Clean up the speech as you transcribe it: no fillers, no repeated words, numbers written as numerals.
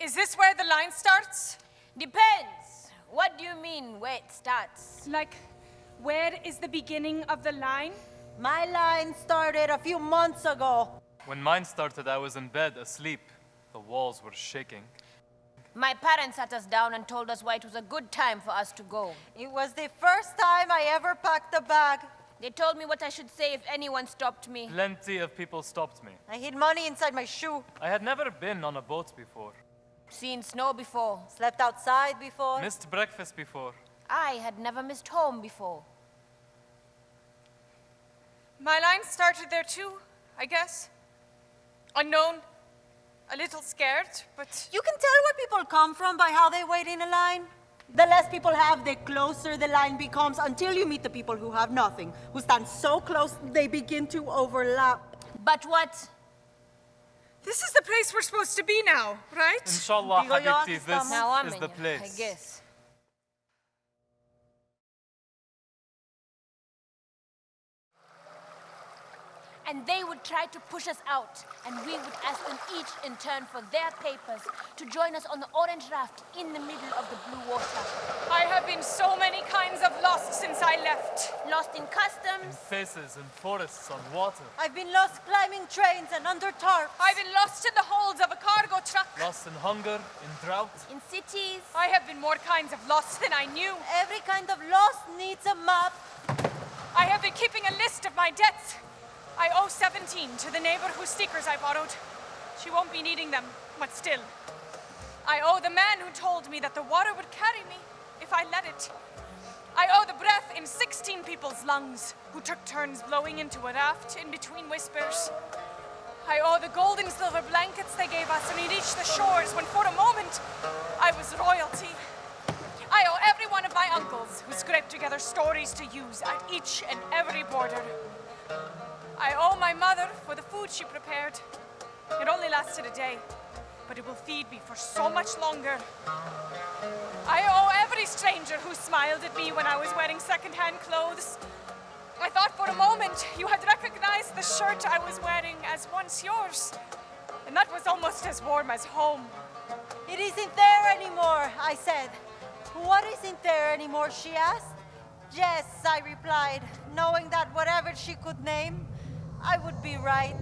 Is this where the line starts? Depends. What do you mean, where it starts? Like, where is the beginning of the line? My line started a few months ago. When mine started, I was in bed, asleep. The walls were shaking. My parents sat us down and told us why it was a good time for us to go. It was the first time I ever packed a bag. They told me what I should say if anyone stopped me. Plenty of people stopped me. I hid money inside my shoe. I had never been on a boat before. Seen snow before. Slept outside before. Missed breakfast before. I had never missed home before. My line started there too, I guess. Unknown. A little scared, but... You can tell where people come from by how they wait in a line. The less people have, the closer the line becomes, until you meet the people who have nothing, who stand so close they begin to overlap. But what? This is the place we're supposed to be now, right? Inshallah, Digo yo, Habibti, aquí estamos. Now I'm this is in the it, place. I guess. And they would try to push us out, and we would ask them each in turn for their papers to join us on the orange raft in the middle of the blue water. I have been so many kinds of lost since I left. Lost in In customs. faces, in forests, on water. I've been lost climbing trains and under tarps. I've been lost in the holds of a cargo truck. Lost in hunger, in drought. In cities. I have been more kinds of lost than I knew. Every kind of lost needs a map. I have been keeping a list of my debts. I owe 17 to the neighbor whose stickers I borrowed. She won't be needing them, but still. I owe the man who told me that the water would carry me if I let it. I owe the breath in 16 people's lungs who took turns blowing into a raft in between whispers. I owe the gold and silver blankets they gave us when we reached the shores when for a moment I was royalty. I owe every one of my uncles who scraped together stories to use at each and every border. I owe my mother for the food she prepared. It only lasted a day, but it will feed me for so much longer. I owe every stranger who smiled at me when I was wearing second-hand clothes. I thought for a moment you had recognized the shirt I was wearing as once yours, and that was almost as warm as home. It isn't there anymore, I said. What isn't there anymore, she asked. Yes, I replied, knowing that whatever she could name, I would be right.